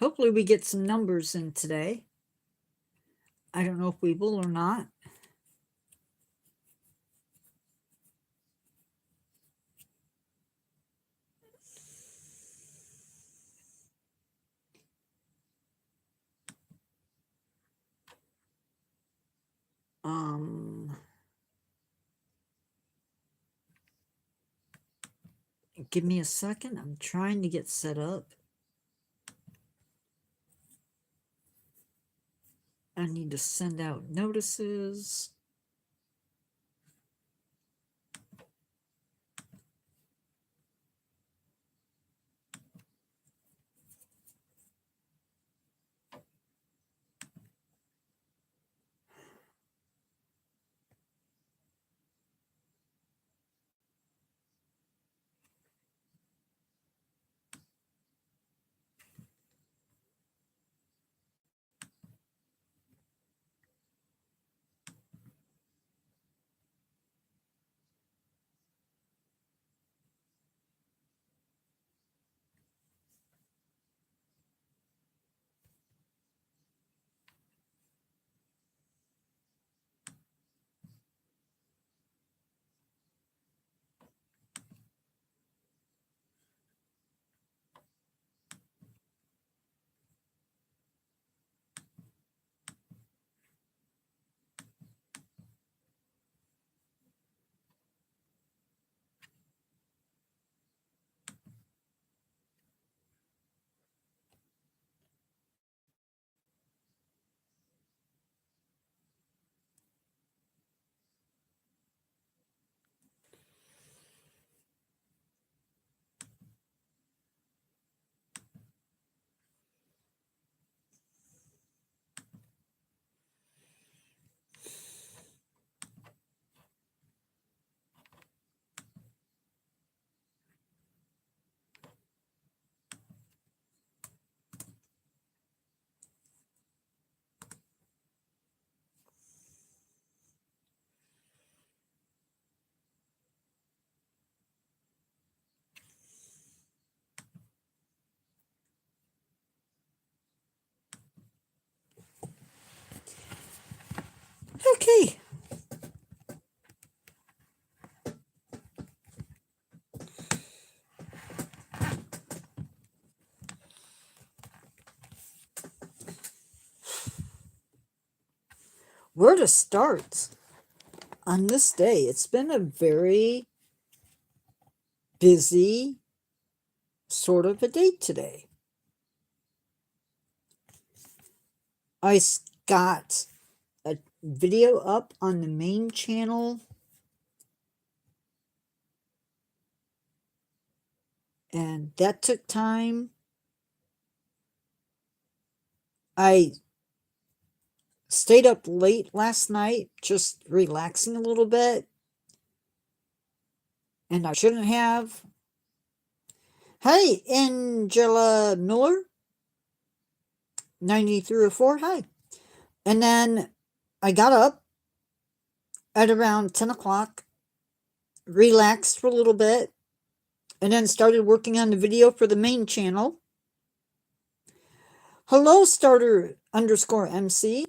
Hopefully we get some numbers in today. I don't know if we will or not. Give me a second. I'm trying to get set up. I need to send out notices. Okay. Where to start on this day? It's been a very busy sort of a day today. I got a video up on the main channel, and that took time. I stayed up late last night, just relaxing a little bit, and I shouldn't have. Hi, Angela Miller, 9304. Hi. And then I got up at around 10 o'clock, relaxed for a little bit, and then started working on the video for the main channel. Hello, starter underscore MC.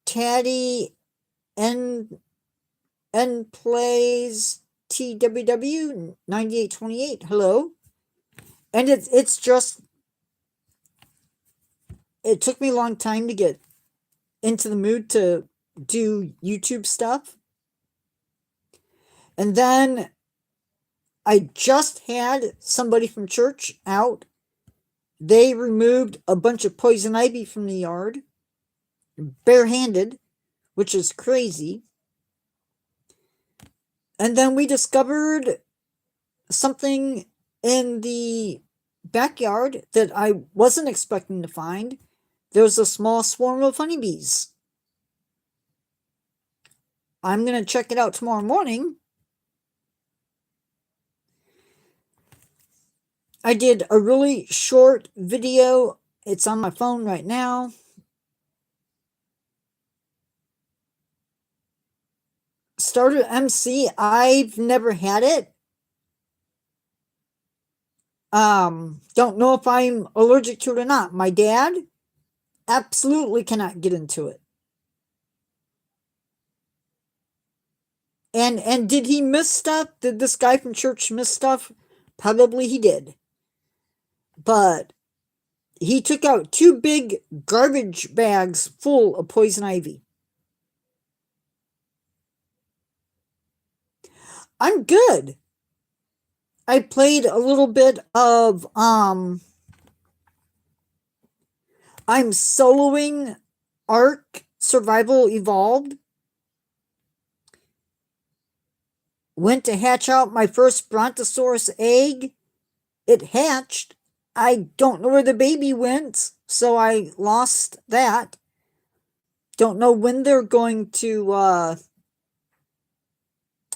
Taddy N plays TWW 9828. Hello. And it's just it took me a long time to get into the mood to do YouTube stuff. And then I just had somebody from church out. They removed a bunch of poison ivy from the yard, barehanded, which is crazy. And then we discovered something in the backyard that I wasn't expecting to find. There was a small swarm of honeybees. I'm going to check it out tomorrow morning. I did a really short video. It's on my phone right now. Starter MC, I've never had it. Don't know if I'm allergic to it or not. My dad absolutely cannot get into it. And did he miss stuff? Did this guy from church miss stuff? Probably he did. But he took out 2 big garbage bags full of poison ivy. I'm good. I played a little bit of I'm soloing Ark Survival Evolved. Went to hatch out my first Brontosaurus egg. It hatched. I don't know where the baby went, so I lost that. Don't know when they're going to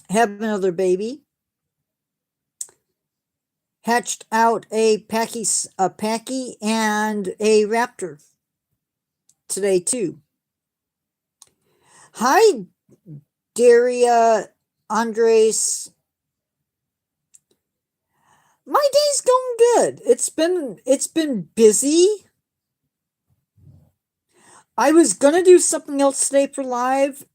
have another baby. Hatched out a Packy and a Raptor today too. Hi, Daria Andres. My day's going good. It's been busy. I was gonna do something else today for live.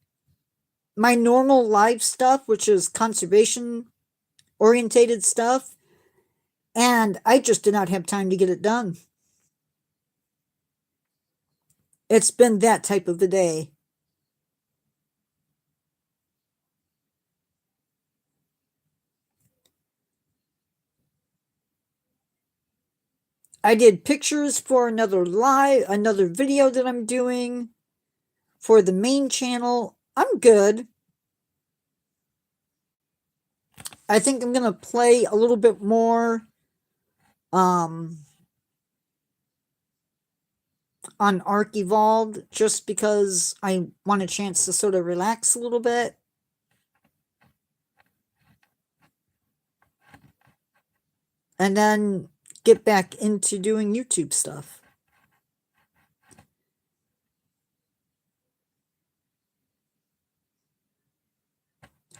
My normal live stuff, which is conservation orientated stuff. And I just did not have time to get it done. It's been that type of a day. I did pictures for another video that I'm doing for the main channel. I'm good. I think I'm going to play a little bit more on Ark Evolved just because I want a chance to sort of relax a little bit. And then get back into doing YouTube stuff.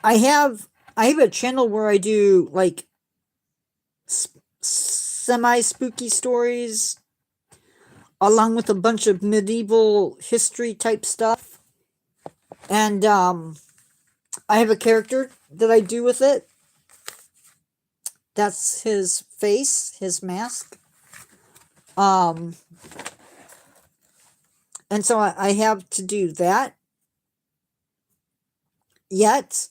I have a channel where I do like semi spooky stories along with a bunch of medieval history type stuff. And I have a character that I do with it. That's his face, his mask. And so I have to do that. Yet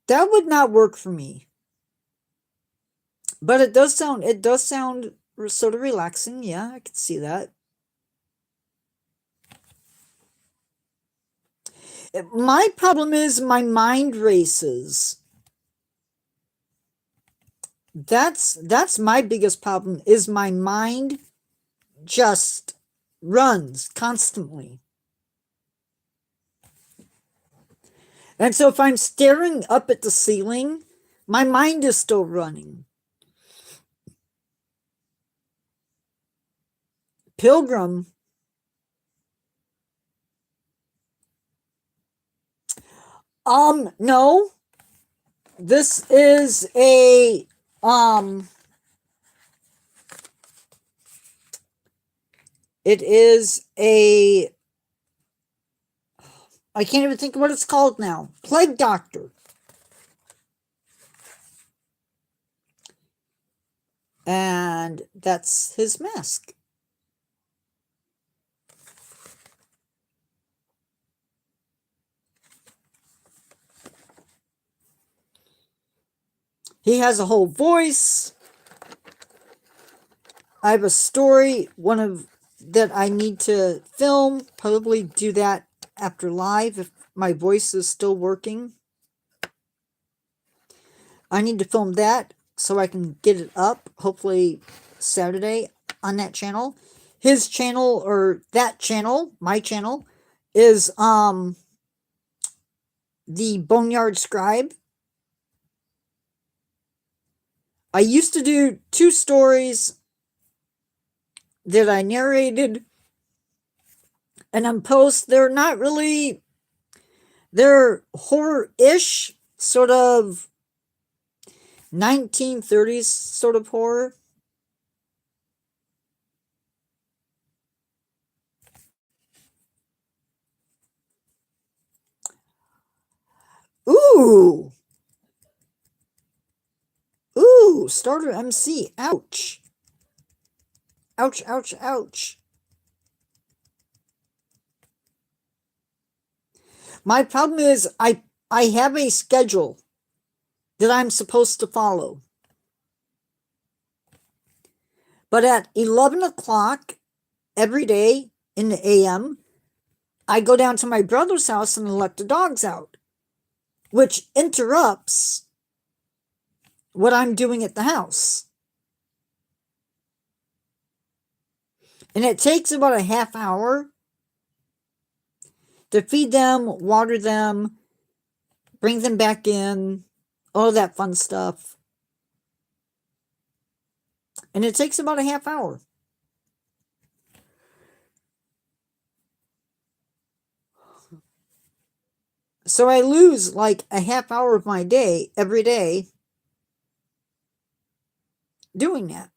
that would not work for me. But it does sound sort of relaxing. Yeah, I can see that. My problem is my mind races. That's my biggest problem, is my mind just runs constantly. And so if I'm staring up at the ceiling, my mind is still running. Pilgrim. No. This is a it is a, I can't even think of what it's called now. Plague Doctor. And that's his mask. He has a whole voice. I have a story, that I need to film. Probably do that after live if my voice is still working. I need to film that so I can get it up, hopefully Saturday, on that channel. His channel, or that channel, my channel, is the Boneyard Scribe. I used to do 2 stories that I narrated and on post. They're not really They're horror-ish, sort of 1930s sort of horror. Ooh! Ooh! Starter MC. Ouch. Ouch, ouch, ouch. My problem is I have a schedule that I'm supposed to follow. But at 11 o'clock every day in the AM, I go down to my brother's house and let the dogs out, which interrupts what I'm doing at the house. And it takes about a half hour to feed them, water them, bring them back in, all that fun stuff. And it takes about a half hour. So I lose like a half hour of my day every day doing that.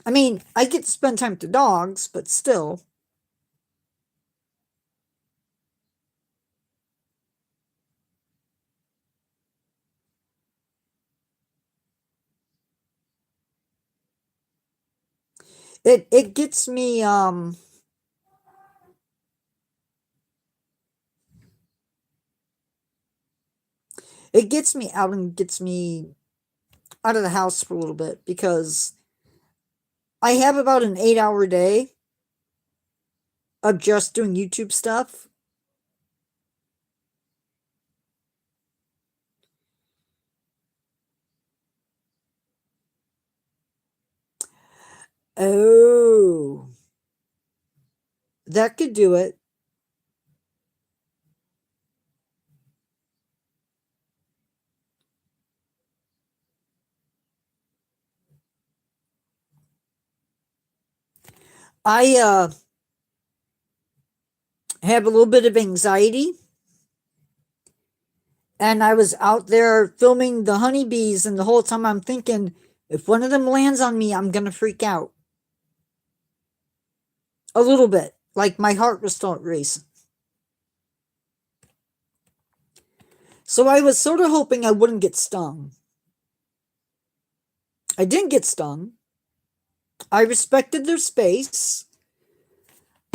I mean, I get to spend time with the dogs, but still. It gets me it gets me out and gets me out of the house for a little bit because I have about an 8-hour day of just doing YouTube stuff. Oh, that could do it. I have a little bit of anxiety, and I was out there filming the honeybees, and the whole time I'm thinking, if one of them lands on me, I'm gonna freak out. A little bit, like my heart will start racing. So I was sort of hoping I wouldn't get stung. I didn't get stung. I respected their space,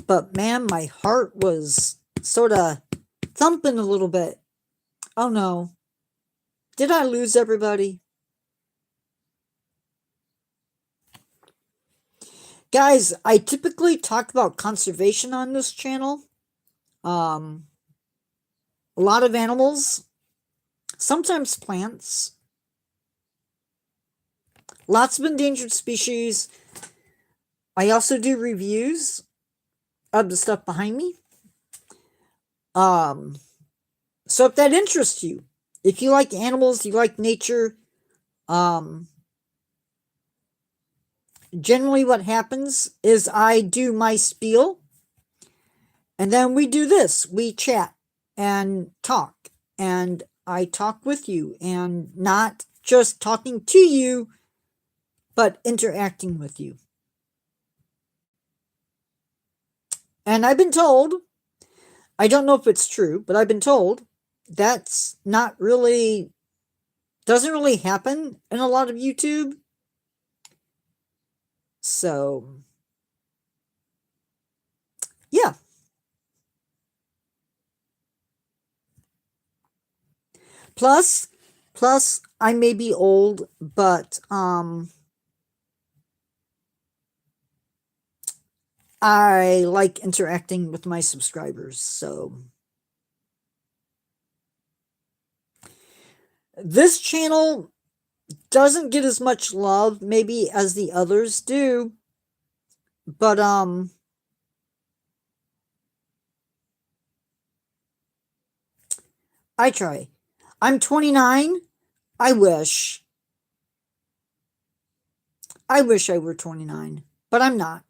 but man, my heart was sort of thumping a little bit. Oh no. Did I lose everybody? Guys, I typically talk about conservation on this channel. A lot of animals, sometimes plants, lots of endangered species. I also do reviews of the stuff behind me. So if that interests you, if you like animals, you like nature, generally what happens is I do my spiel, and then we do this. We chat and talk, and I talk with you, and not just talking to you, but interacting with you. And I've been told, I don't know if it's true, but I've been told that's not really, doesn't really happen in a lot of YouTube. So, yeah. Plus, I may be old, but I like interacting with my subscribers. So this channel doesn't get as much love maybe as the others do, but I try. I'm 29. I wish I were 29, but I'm not.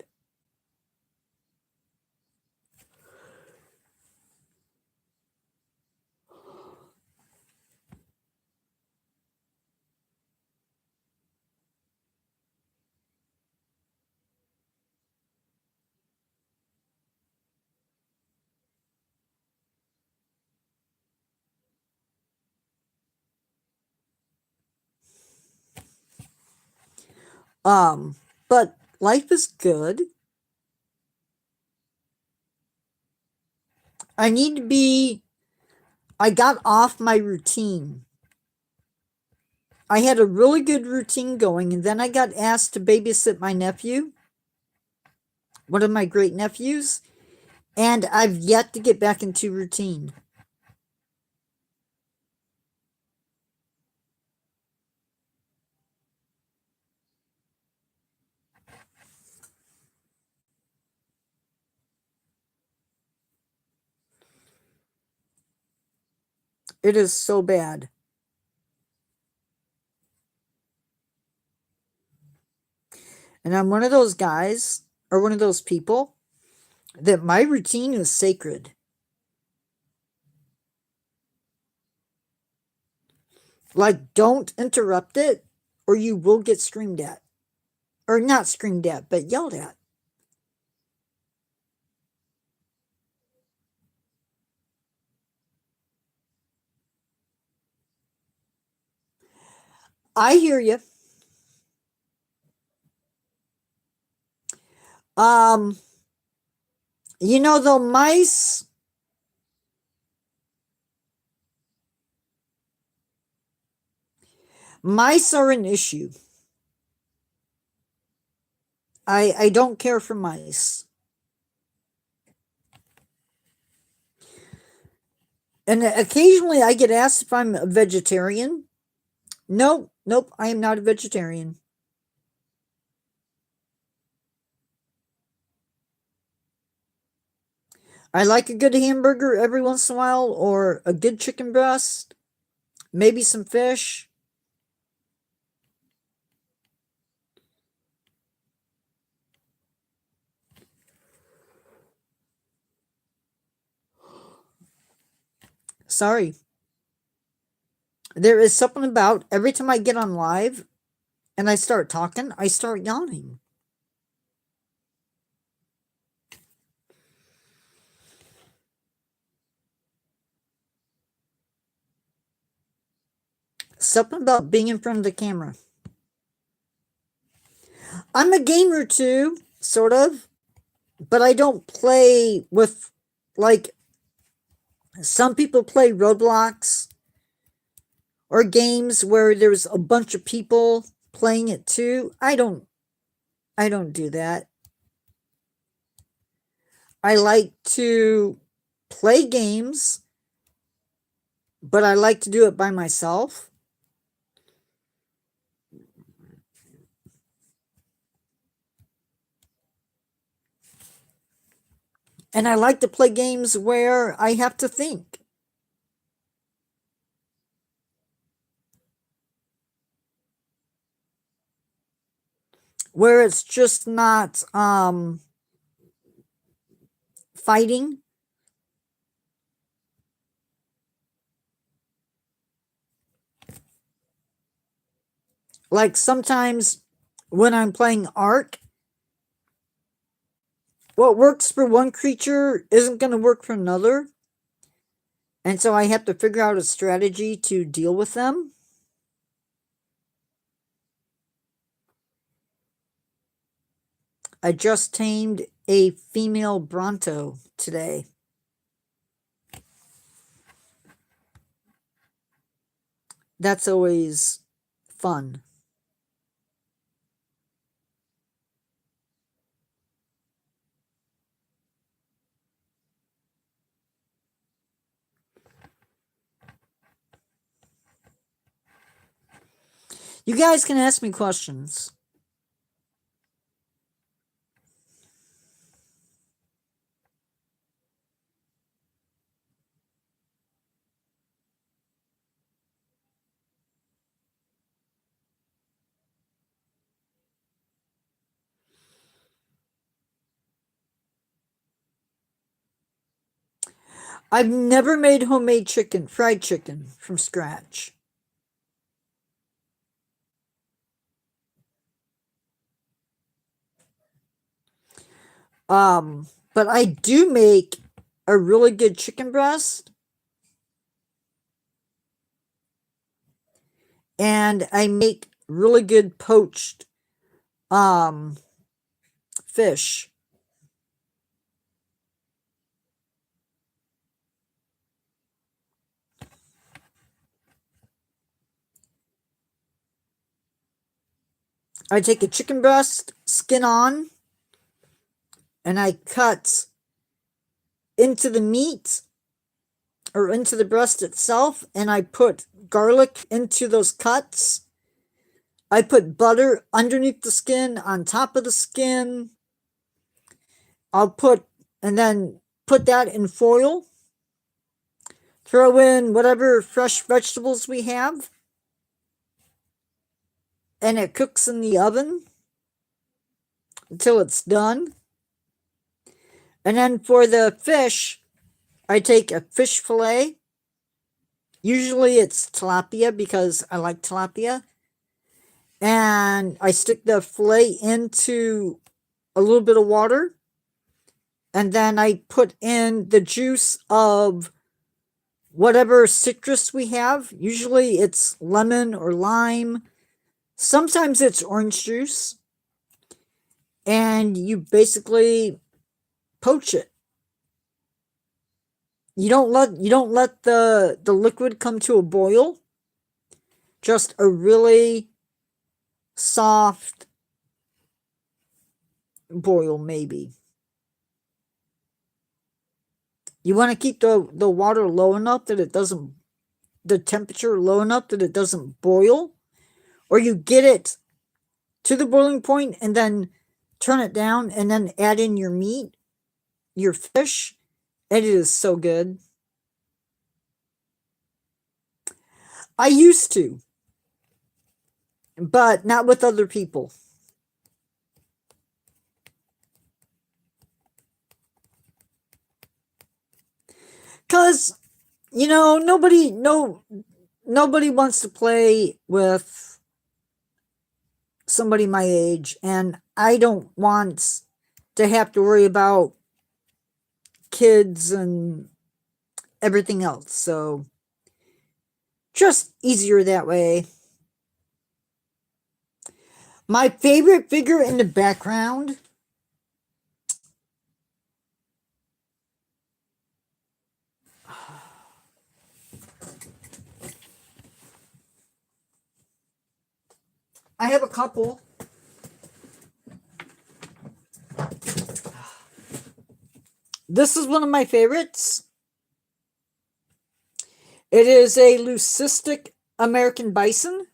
But life is good. I got off my routine. I had a really good routine going, and then I got asked to babysit my nephew, one of my great nephews, and I've yet to get back into routine. It is so bad. And I'm one of those guys, or one of those people, that my routine is sacred. Like, don't interrupt it, or you will get screamed at. Or not screamed at, but yelled at. I hear you. Um, though, mice are an issue. I don't care for mice. And occasionally I get asked if I'm a vegetarian. Nope, I am not a vegetarian. I like a good hamburger every once in a while, or a good chicken breast, maybe some fish. Sorry. There is something about every time I get on live and I start talking, I start yawning. Something about being in front of the camera. I'm a gamer too, sort of, but I don't play with, like, some people play Roblox or games where there's a bunch of people playing it too. I don't do that. I like to play games, but I like to do it by myself. And I like to play games where I have to think. Where it's just not fighting. Like sometimes when I'm playing Ark, what works for one creature isn't going to work for another. And so I have to figure out a strategy to deal with them. I just tamed a female Bronto today. That's always fun. You guys can ask me questions. I've never made homemade chicken, fried chicken from scratch. But I do make a really good chicken breast. And I make really good poached fish. I take a chicken breast, skin on, and I cut into the meat or into the breast itself, and I put garlic into those cuts. I put butter underneath the skin, on top of the skin. And then put that in foil. Throw in whatever fresh vegetables we have. And it cooks in the oven until it's done. And then for the fish, I take a fish fillet. Usually it's tilapia because I like tilapia. And I stick the fillet into a little bit of water. And then I put in the juice of whatever citrus we have. Usually it's lemon or lime. Sometimes it's orange juice. And you basically poach it. You don't let the liquid come to a boil. Just a really soft boil, maybe. You want to keep the water low enough that it doesn't, the temperature low enough that it doesn't boil, or you get it to the boiling point and then turn it down and then add in your meat, your fish, and it is so good. I used to, but not with other people. Because, nobody wants to play with somebody my age, and I don't want to have to worry about kids and everything else. So, just easier that way. My favorite figure in the background I have a couple. This is one of my favorites. It is a leucistic American bison,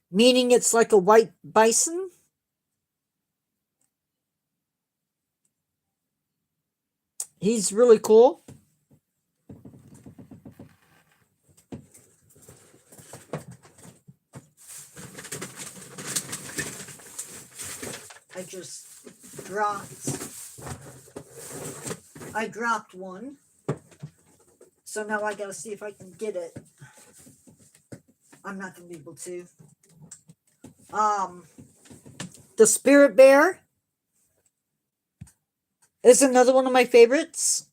meaning it's like a white bison. He's really cool. I dropped one. So now I gotta see if I can get it. I'm not gonna be able to. The Spirit Bear is another one of my favorites.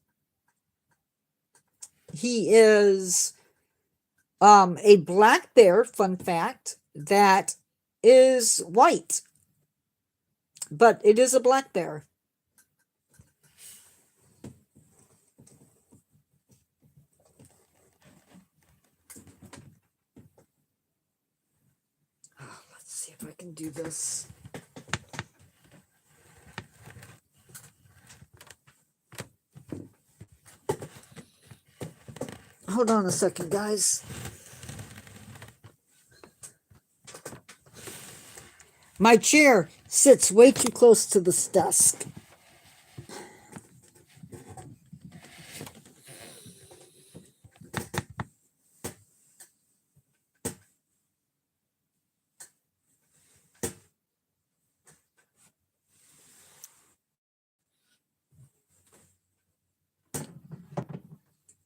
He is a black bear, fun fact, that is white. But it is a black bear. Let's see if I can do this. Hold on a second, guys. My chair sits way too close to this desk.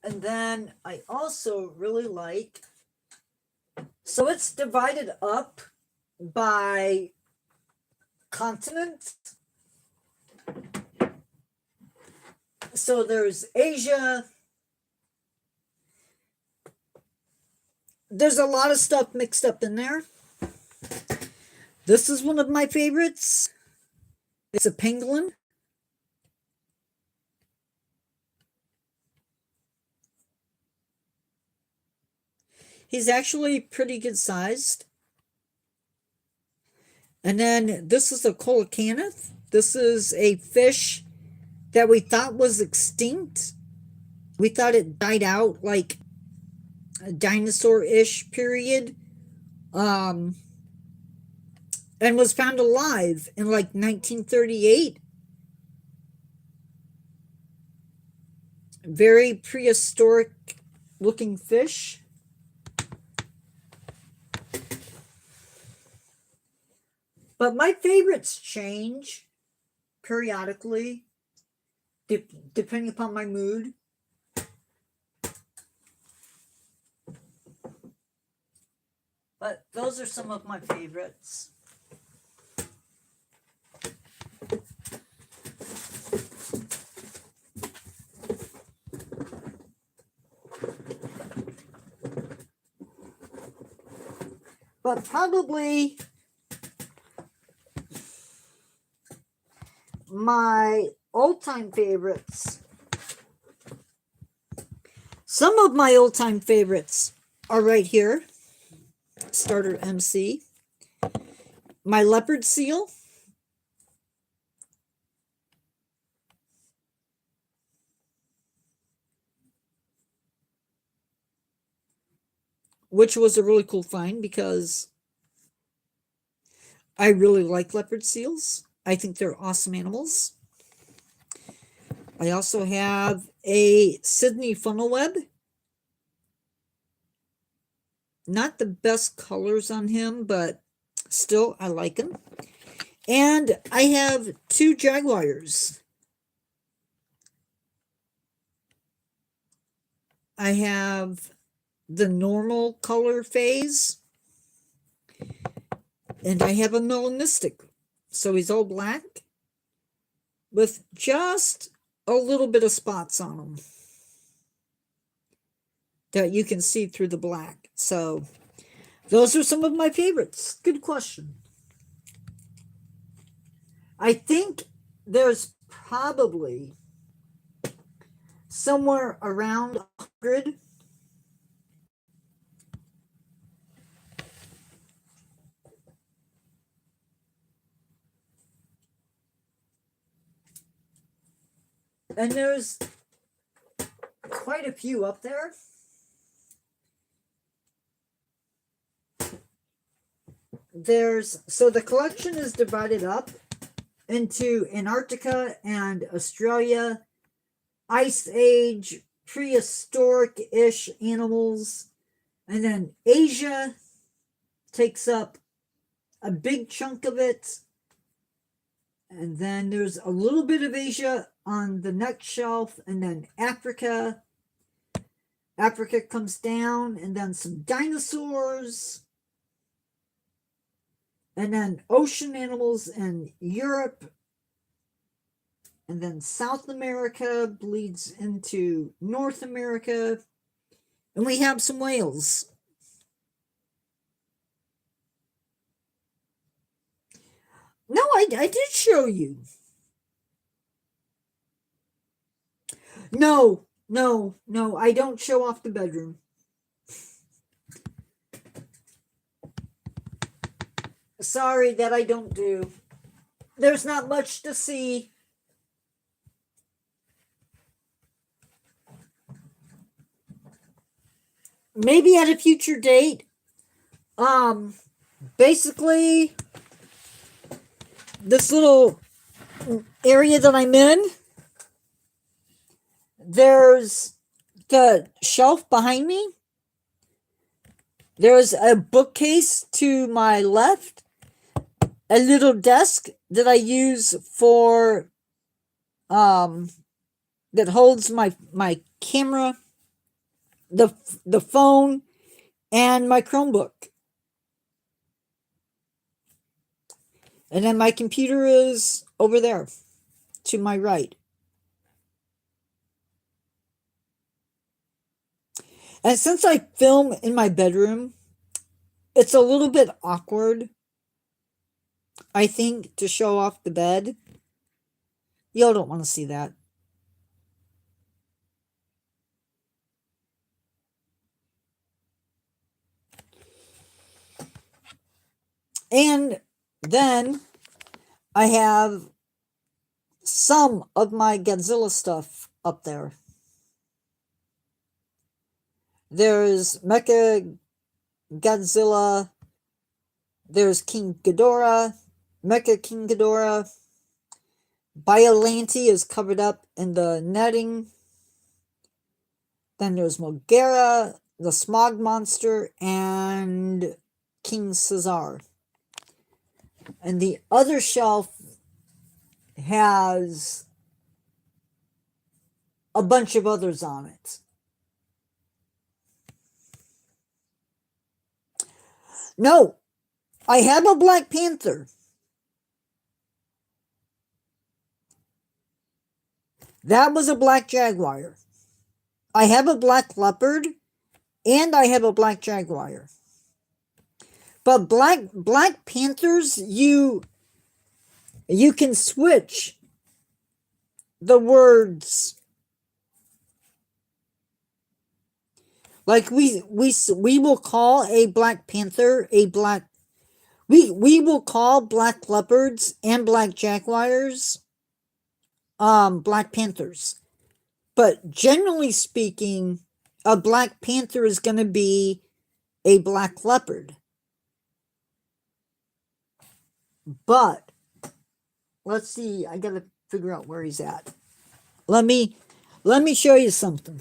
And then I also really like, so it's divided up by continent. So there's Asia. There's a lot of stuff mixed up in there. This is one of my favorites. It's a pangolin. He's actually pretty good sized. And then this is a coelacanth. This is a fish that we thought was extinct. We thought it died out like a dinosaur-ish period. And was found alive in like 1938. Very prehistoric looking fish. But my favorites change periodically, depending upon my mood. But those are some of my favorites. But probably my old-time favorites, some of my old-time favorites are right here. Starter MC. My leopard seal. Which was a really cool find because I really like leopard seals. I think they're awesome animals. I also have a Sydney funnel web. Not the best colors on him, but still I like him. And I have 2 jaguars. I have the normal color phase, and I have a melanistic. So he's all black with just a little bit of spots on him that you can see through the black. So those are some of my favorites. Good question. I think there's probably somewhere around 100 and there's quite a few up there. So the collection is divided up into Antarctica and Australia, Ice Age, prehistoric-ish animals, and then Asia takes up a big chunk of it, and then there's a little bit of Asia on the next shelf, and then Africa comes down, and then some dinosaurs, and then ocean animals in Europe, and then South America bleeds into North America, and we have some whales. No, I did show you. No, I don't show off the bedroom. Sorry, that I don't do. There's not much to see. Maybe at a future date. Basically, this little area that I'm in, there's the shelf behind me. There's a bookcase to my left, a little desk that I use for that holds my camera, the phone, and my Chromebook. And then my computer is over there to my right. And since I film in my bedroom, it's a little bit awkward I think, to show off the bed. Y'all don't want to see that. And then I have some of my Godzilla stuff up there. There's Mecha Godzilla. There's King Ghidorah. Mecha King Ghidorah. Biollante is covered up in the netting. Then there's Mogera, the Smog Monster, and King Caesar. And the other shelf has a bunch of others on it. No, I have a Black Panther. That was a Black Jaguar. I have a Black Leopard, and I have a Black Jaguar. But Black Panthers, you can switch the words. Like we will call a Black Panther a black. We will call Black Leopards and Black Jaguars Black Panthers. But generally speaking, a Black Panther is going to be a Black Leopard. But let's see, I got to figure out where he's at. Let me show you something.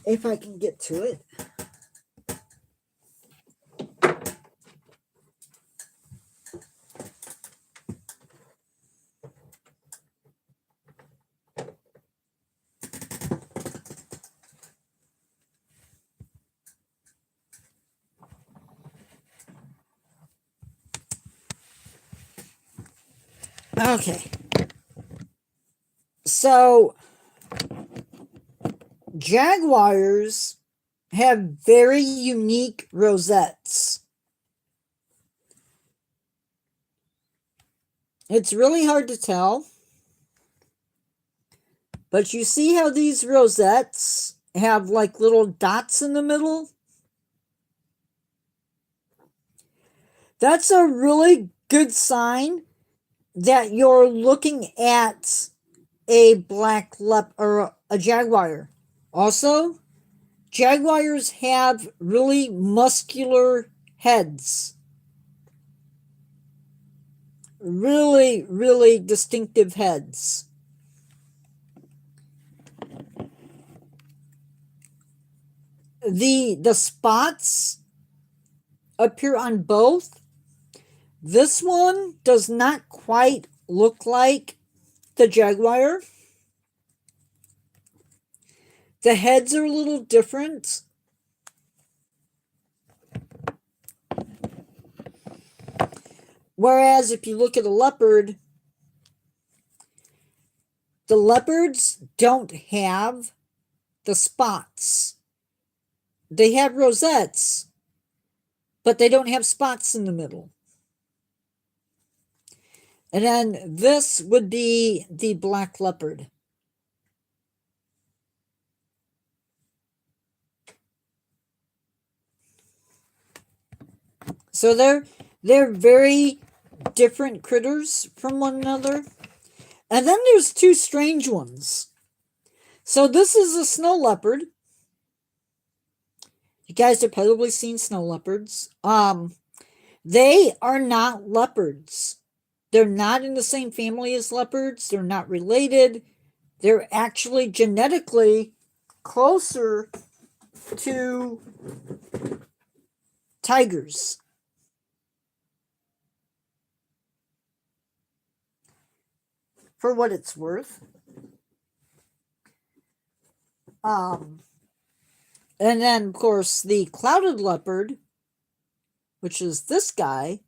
If I can get to it. Okay. So, Jaguars have very unique rosettes. It's really hard to tell. But you see how these rosettes have like little dots in the middle? That's a really good sign that you're looking at a black or a jaguar. Also, jaguars have really muscular heads. Really, really distinctive heads. The spots appear on both. This one does not quite look like the jaguar. The heads are a little different. Whereas if you look at a leopard, the leopards don't have the spots. They have rosettes, but they don't have spots in the middle. And then this would be the black leopard. So they're very different critters from one another. And then there's two strange ones. So this is a snow leopard. You guys have probably seen snow leopards. They are not leopards. They're not in the same family as leopards. They're not related. They're actually genetically closer to tigers. For what it's worth. And then, of course, the clouded leopard, which is this guy,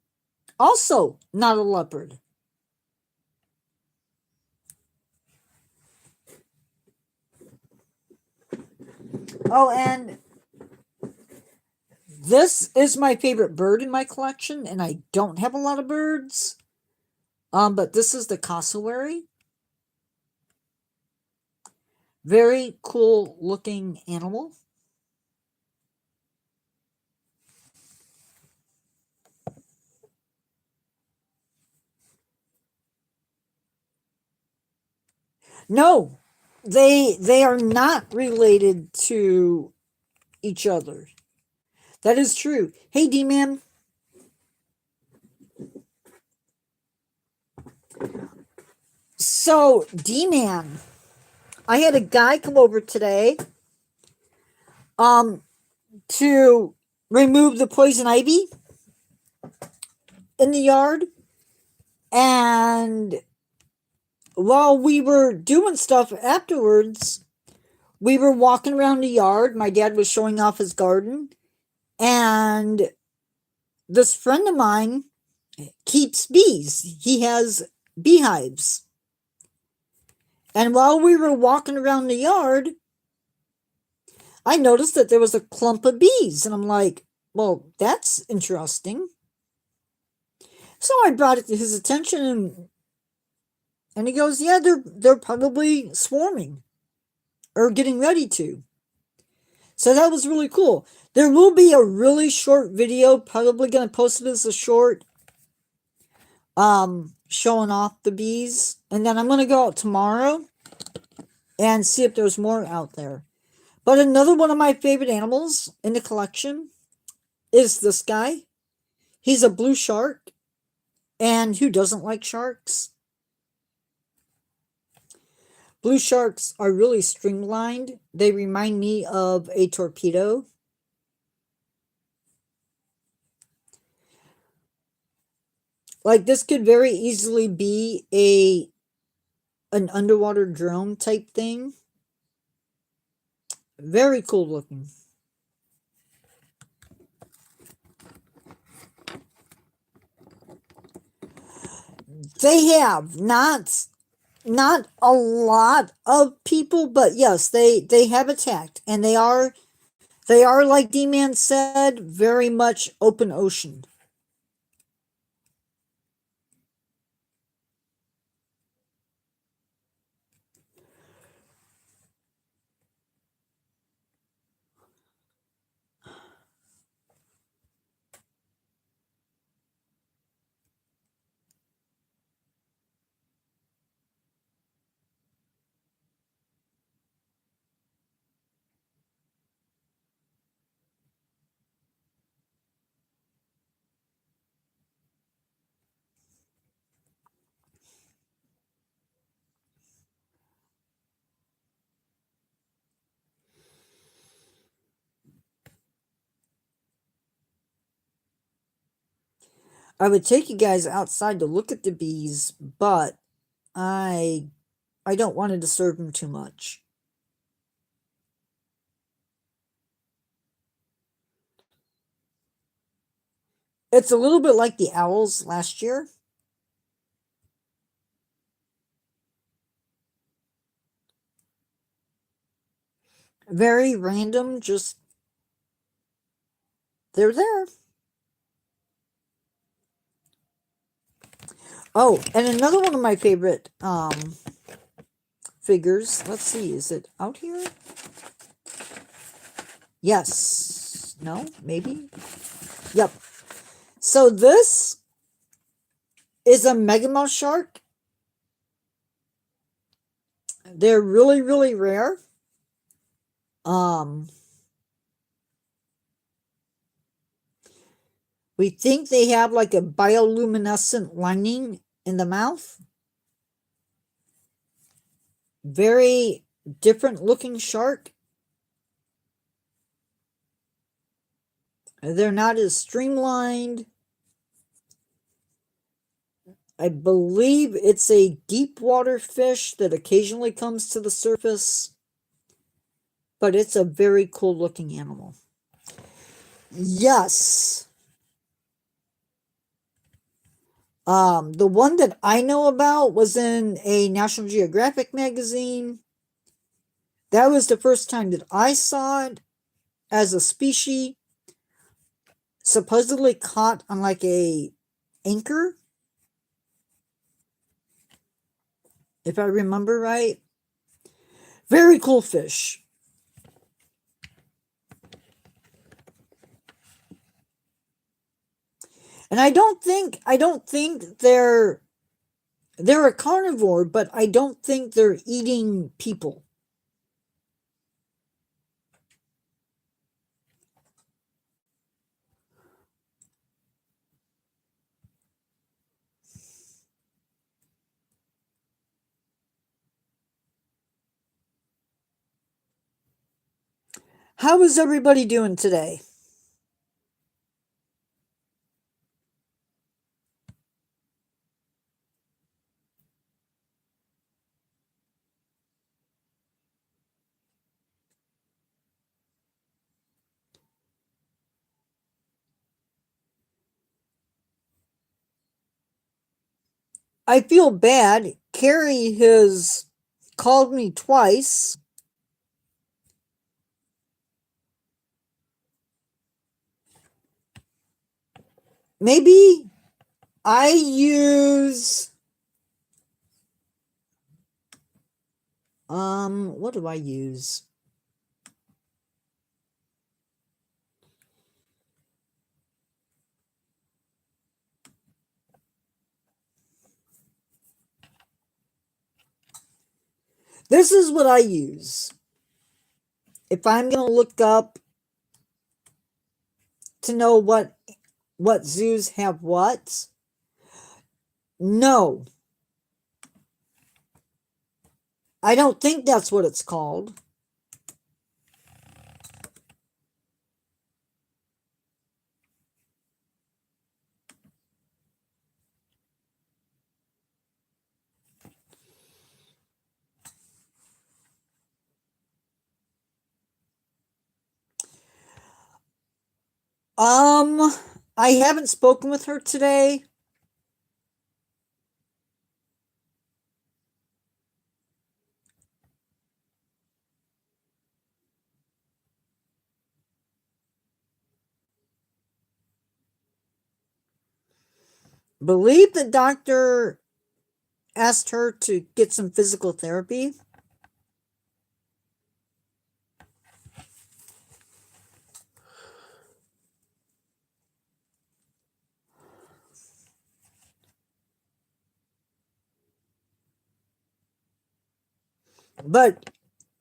also not a leopard. Oh, and this is my favorite bird in my collection, and I don't have a lot of birds. But this is the cassowary. Very cool looking animal. No, they are not related to each other. That is true. Hey, D-Man. So, D-Man, I had a guy come over today to remove the poison ivy in the yard. And while we were doing stuff afterwards, we were walking around the yard. My dad was showing off his garden. And this friend of mine keeps bees. He has beehives. And while we were walking around the yard, I noticed that there was a clump of bees. And I'm like, well, that's interesting. So I brought it to his attention, and he goes, yeah, they're probably swarming or getting ready to. So that was really cool. There will be a really short video, probably going to post it as a short, showing off the bees. And then I'm going to go out tomorrow and see if there's more out there. But another one of my favorite animals in the collection is this guy. He's a blue shark. And who doesn't like sharks? Blue sharks are really streamlined. They remind me of a torpedo. Like, this could very easily be an underwater drone type thing. Very cool looking. They have not a lot of people, but yes, they have attacked, and they are like D-Man said, very much open ocean. I would take you guys outside to look at the bees, but I don't want to disturb them too much. It's a little bit like the owls last year. Very random, just they're there. Oh, and another one of my favorite figures. Let's see, is it out here? Yes. No, maybe. Yep. So this is a megamouth shark. They're really, really rare. We think they have like a bioluminescent lining in the mouth. Very different looking shark. They're not as streamlined. I believe it's a deep water fish that occasionally comes to the surface. But it's a very cool looking animal. Yes. The one that I know about was in a National Geographic magazine. That was the first time that I saw it as a species supposedly caught on like a anchor, if I remember right. Very cool fish. And I don't think they're a carnivore, but I don't think they're eating people. How is everybody doing today? I feel bad. Carrie has called me twice. Maybe I use what do I use? This is what I use. If I'm going to look up to know what zoos have what? No. I don't think that's what it's called. I haven't spoken with her today. Believe the doctor asked her to get some physical therapy. But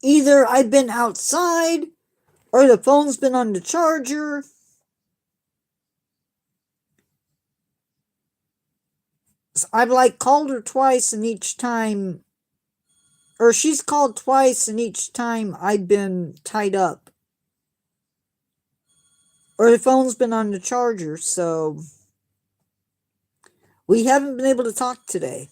either I've been outside or the phone's been on the charger. I've like called her twice, and each time, or she's called twice, and each time I've been tied up. Or the phone's been on the charger, so we haven't been able to talk today.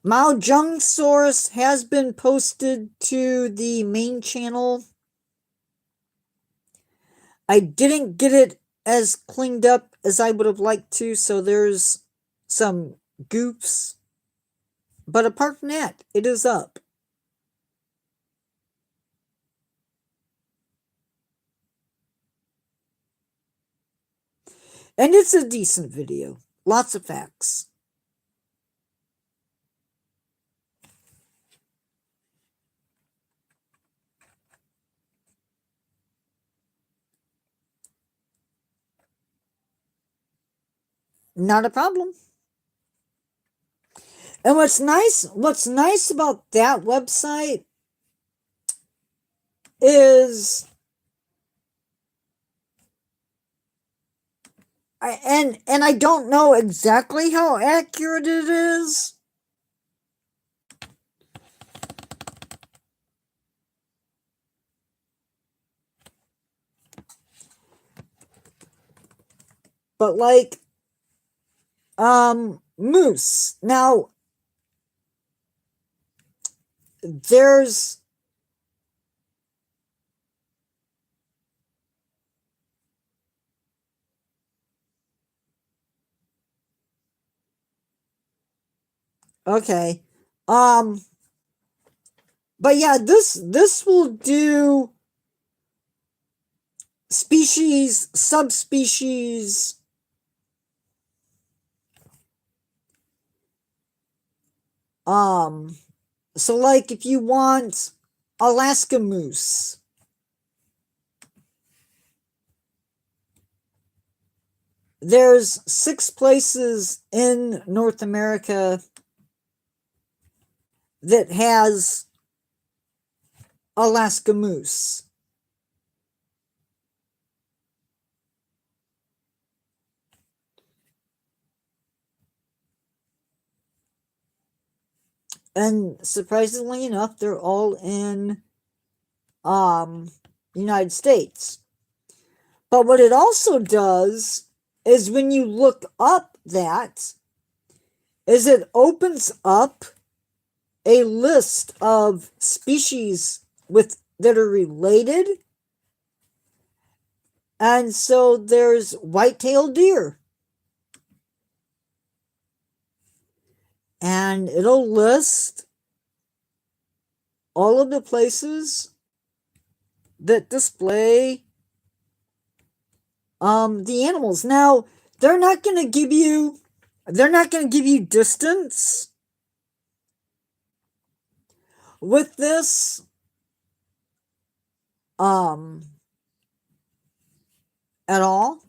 Mao Jung source has been posted to the main channel. I didn't get it as cleaned up as I would have liked to, so there's some goofs. But apart from that, it is up. And it's a decent video. Lots of facts. Not a problem. And what's nice about that website is and I don't know exactly how accurate it is. But like moose. Now there's Okay. But yeah, this will do species, subspecies. So like if you want Alaska moose, there's 6 places in North America that has Alaska moose. And surprisingly enough, they're all in United States. But what it also does is when you look up that is it opens up a list of species with that are related. And so there's white-tailed deer. And it'll list all of the places that display the animals. Now, they're not going to give you distance with this um at all.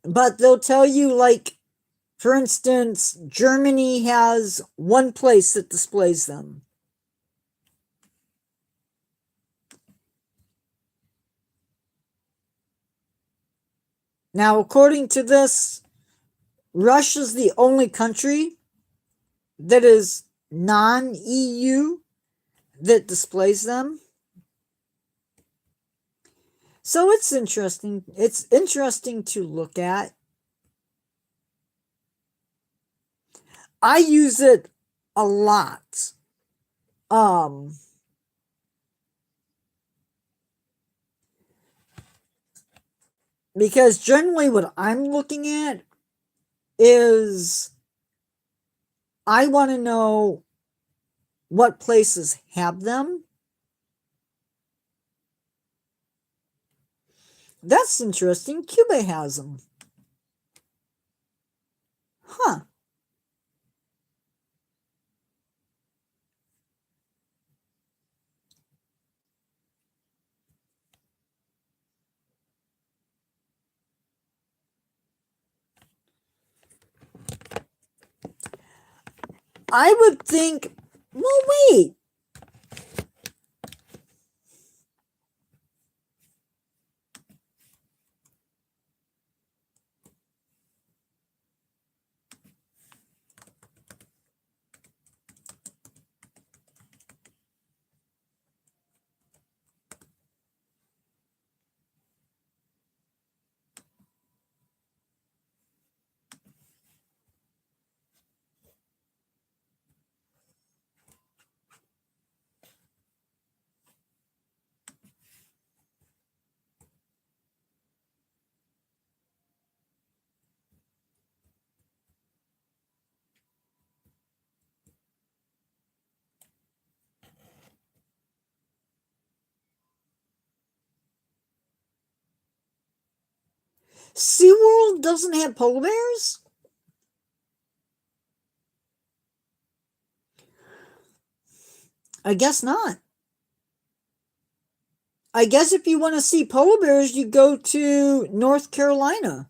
But they'll tell you, like, for instance, Germany has one place that displays them. Now, according to this, Russia's the only country that is non-EU that displays them. So it's interesting. It's interesting to look at. I use it a lot. Because generally what I'm looking at is I want to know what places have them. That's interesting. Cuba has them. Huh. I would think, well, wait. SeaWorld doesn't have polar bears? I guess not. I guess if you want to see polar bears, you go to North Carolina.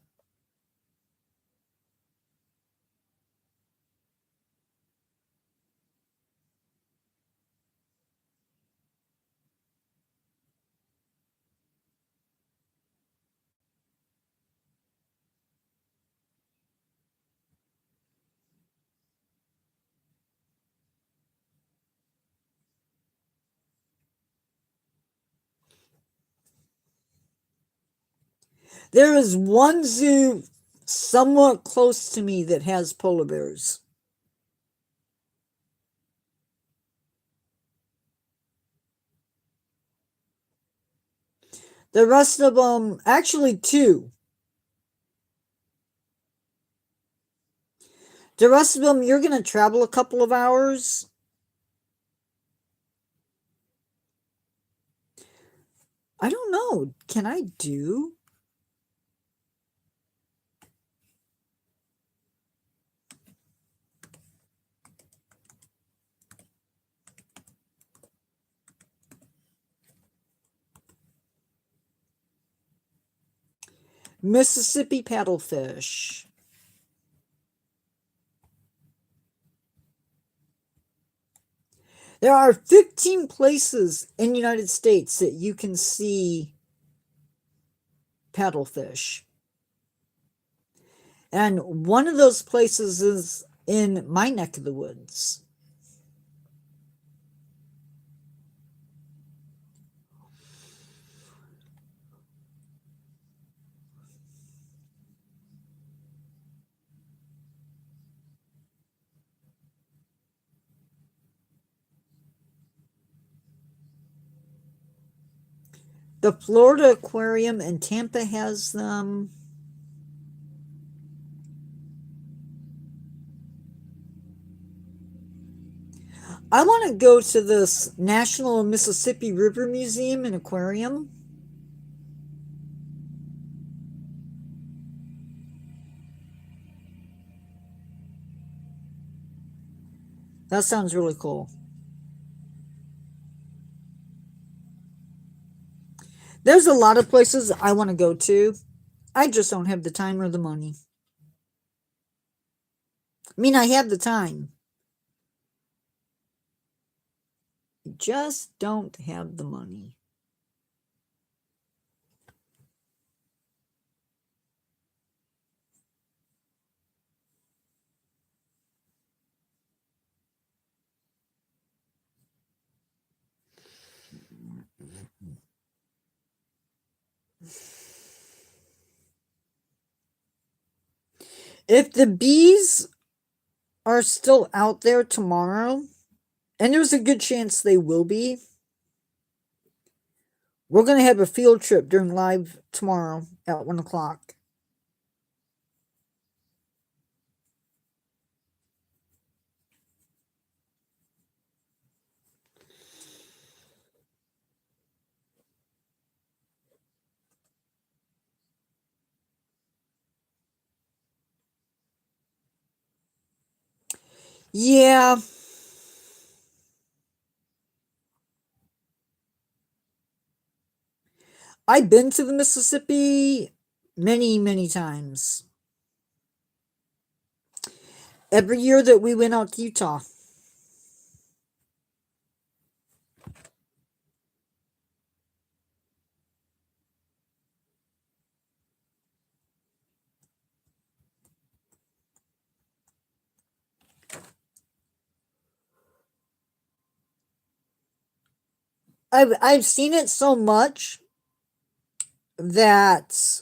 There is one zoo somewhat close to me that has polar bears. The rest of them, actually two. The rest of them, you're going to travel a couple of hours. I don't know. Can I do? Mississippi paddlefish. There are 15 places in the United States that you can see paddlefish. And one of those places is in my neck of the woods. The Florida Aquarium in Tampa has them. I want to go to this National Mississippi River Museum and Aquarium. That sounds really cool. There's a lot of places I want to go to. I just don't have the time or the money. I mean, I have the time. I just don't have the money. If the bees are still out there tomorrow, and there's a good chance they will be, we're going to have a field trip during live tomorrow at 1 o'clock. Yeah. I've been to the Mississippi many, many times. Every year that we went out to Utah. I've seen it so much that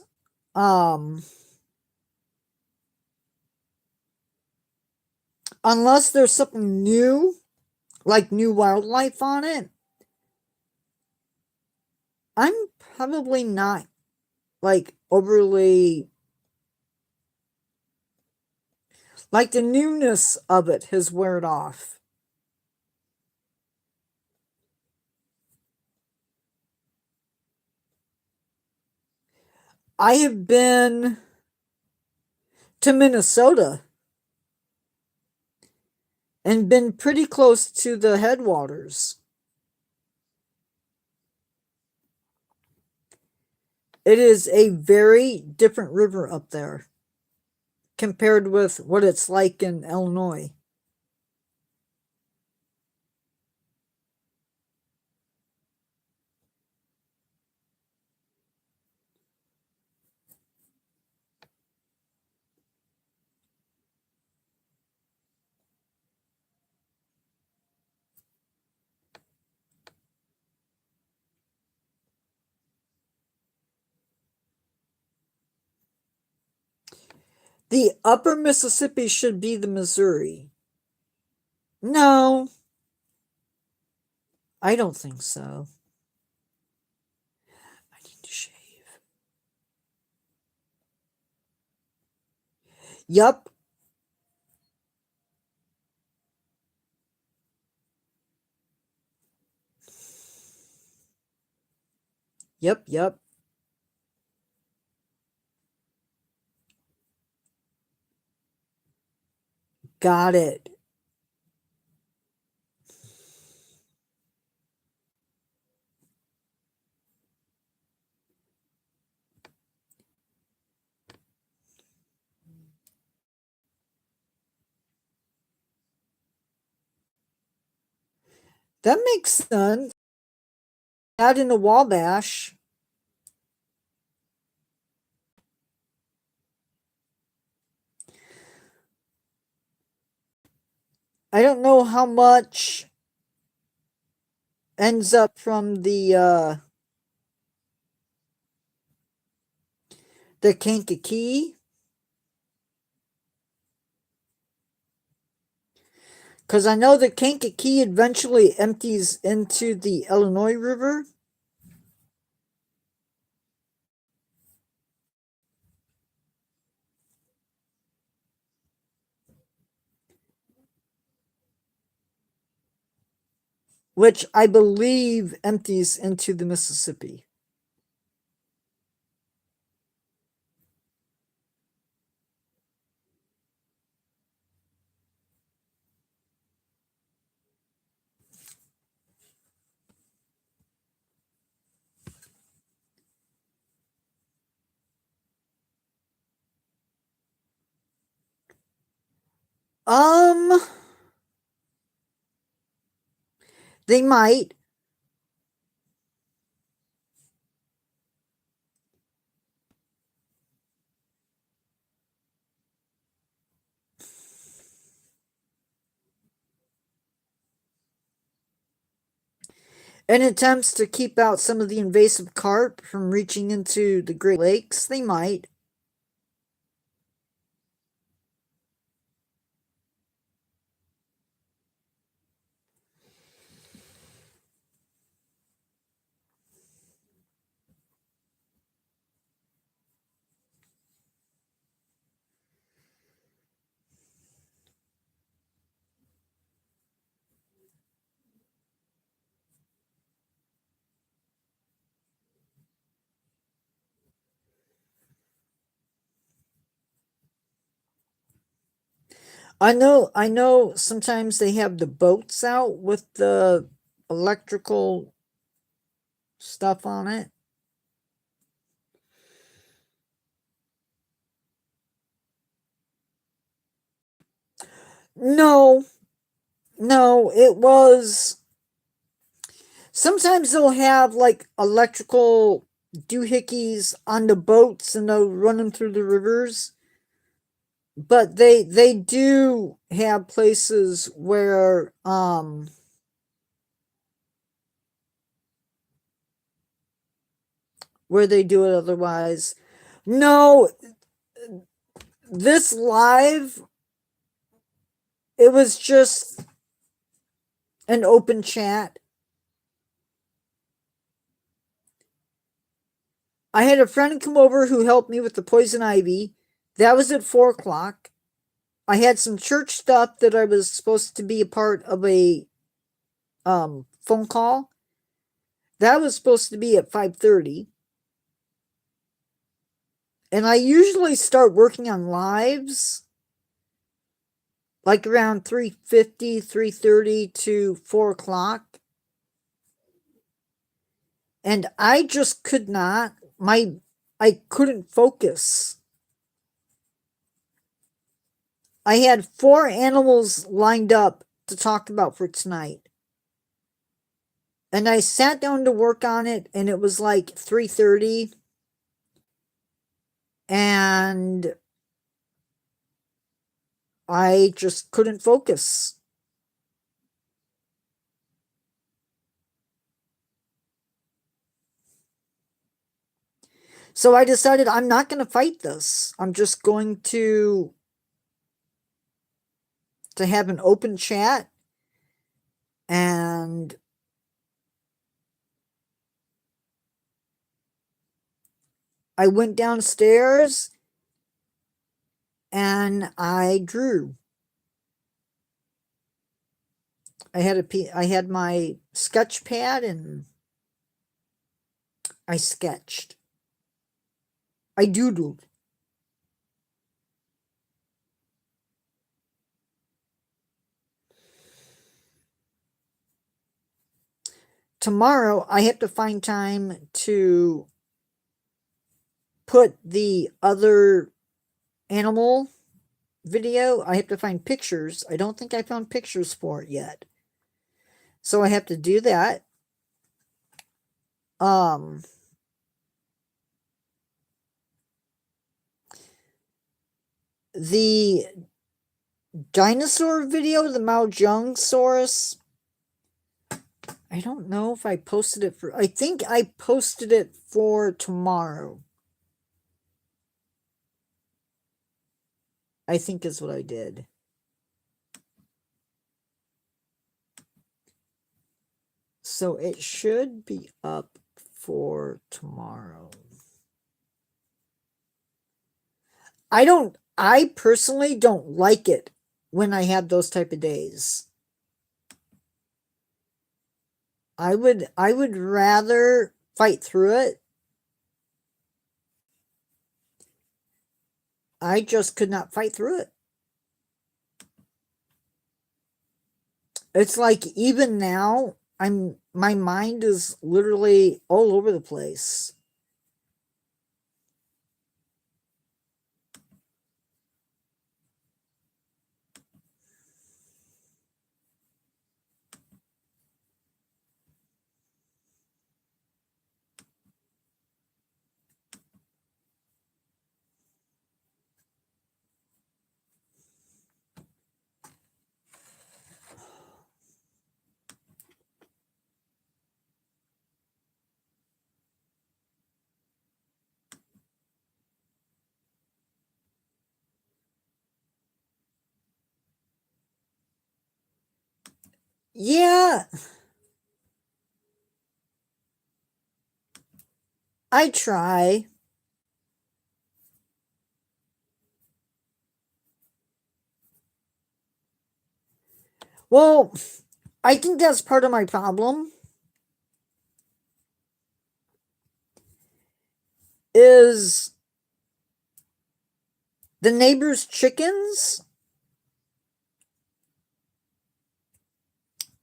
unless there's something new, like new wildlife on it, I'm probably not like overly, like the newness of it has worn off. I have been to Minnesota and been pretty close to the headwaters. It is a very different river up there compared with what it's like in Illinois. The upper Mississippi should be the Missouri. No, I don't think so. I need to share. Yup. Yep. Got it. That makes sense. Add in a Wabash. I don't know how much ends up from the Kankakee. Because I know the Kankakee eventually empties into the Illinois River. Which I believe empties into the Mississippi. Um, they might. In attempts to keep out some of the invasive carp from reaching into the Great Lakes, they might. I know sometimes they have the boats out with the electrical stuff on it. No, no, it was. Sometimes they'll have like electrical doohickeys on the boats and they'll run them through the rivers. But they do have places where they do it otherwise. No, this live, it was just an open chat. I had a friend come over who helped me with the poison ivy. That was at 4 o'clock. I had some church stuff that I was supposed to be a part of a phone call. That was supposed to be at 5:30. And I usually start working on lives like around 3:50, 3:30 to 4 o'clock. And I just could not, I couldn't focus. I had 4 animals lined up to talk about for tonight. And I sat down to work on it and it was like 3:30 and I just couldn't focus. So I decided I'm not going to fight this. I'm just going to have an open chat and I went downstairs and I drew. I had my sketch pad and I sketched. I doodled. Tomorrow I have to find time to put the other animal video. I have to find pictures. I don't think I found pictures for it yet. So I have to do that. The dinosaur video, the Maojungsaurus, I don't know if I posted it for, I think I posted it for tomorrow. I think is what I did. So it should be up for tomorrow. I personally don't like it when I have those type of days. I would rather fight through it. I just could not fight through it. It's like even now, my mind is literally all over the place. Yeah, I try. Well, I think that's part of my problem. Is the neighbor's chickens,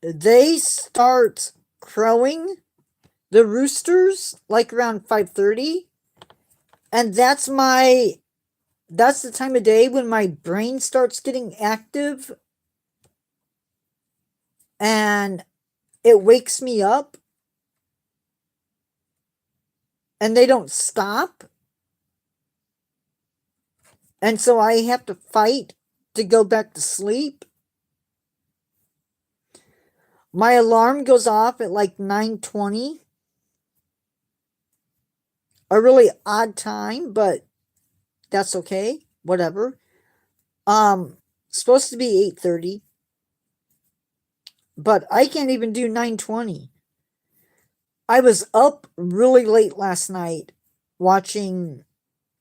they start crowing, the roosters, like around 5:30, and that's the time of day when my brain starts getting active and it wakes me up, and they don't stop, and so I have to fight to go back to sleep. My alarm goes off at like 9:20. A really odd time, but that's okay. Whatever. Supposed to be 8:30, but I can't even do 9:20. I was up really late last night watching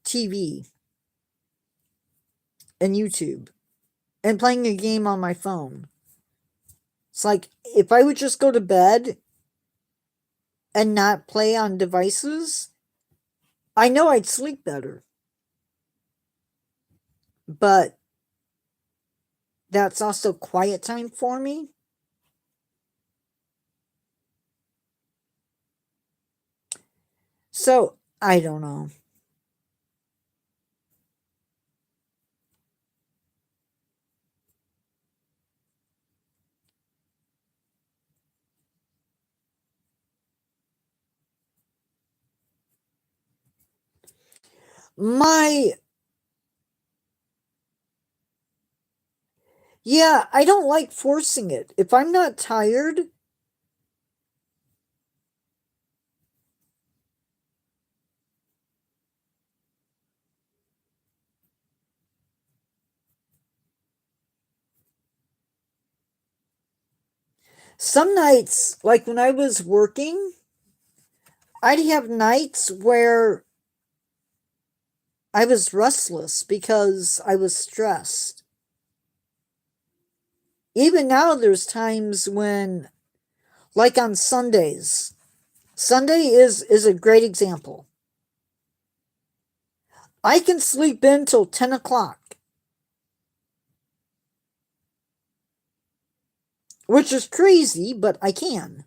TV and YouTube and playing a game on my phone. It's like if I would just go to bed and not play on devices, I know I'd sleep better. But that's also quiet time for me. So, I don't know. Yeah, I don't like forcing it. If I'm not tired, some nights, like when I was working, I'd have nights where I was restless because I was stressed. Even now, there's times when, like on Sundays, Sunday is a great example. I can sleep in till 10 o'clock, which is crazy, but I can.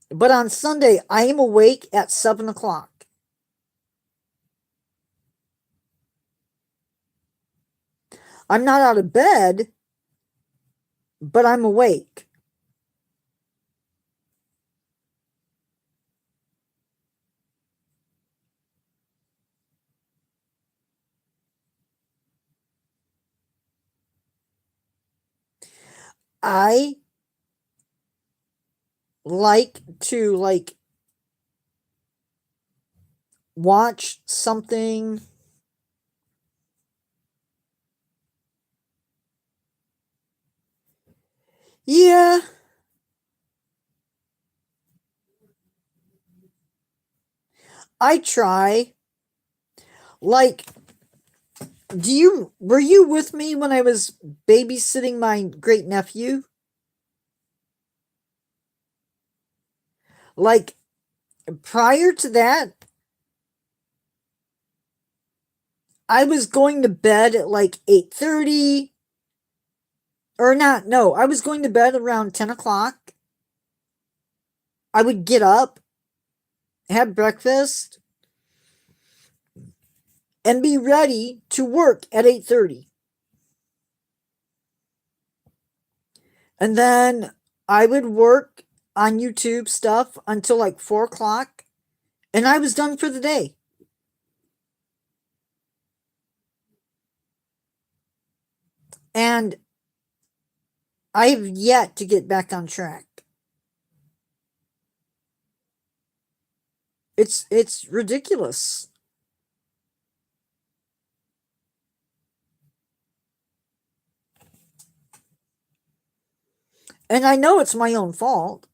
But on Sunday, I am awake at 7 o'clock. I'm not out of bed, but I'm awake. I like to watch something. Yeah. I try. Like, were you with me when I was babysitting my great nephew? Like, prior to that, I was going to bed at like 8:30. Or not, no, I was going to bed around 10 o'clock. I would get up, have breakfast, and be ready to work at 8:30. And then I would work on YouTube stuff until like 4 o'clock, and I was done for the day. And I have yet to get back on track. It's ridiculous. And I know it's my own fault.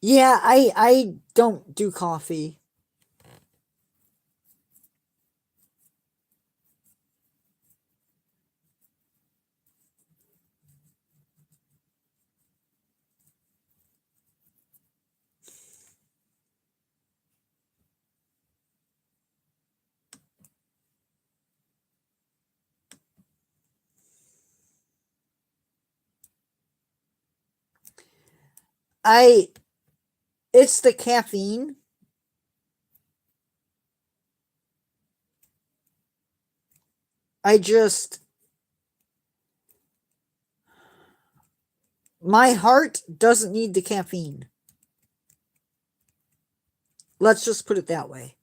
Yeah, I don't do coffee. I It's the caffeine. I just My heart doesn't need the caffeine. Let's just put it that way.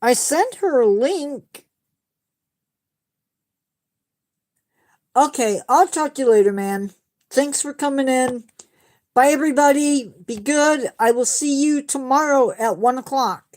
I sent her a link. Okay, I'll talk to you later, man. Thanks for coming in. Bye, everybody. Be good. I will see you tomorrow at 1 o'clock.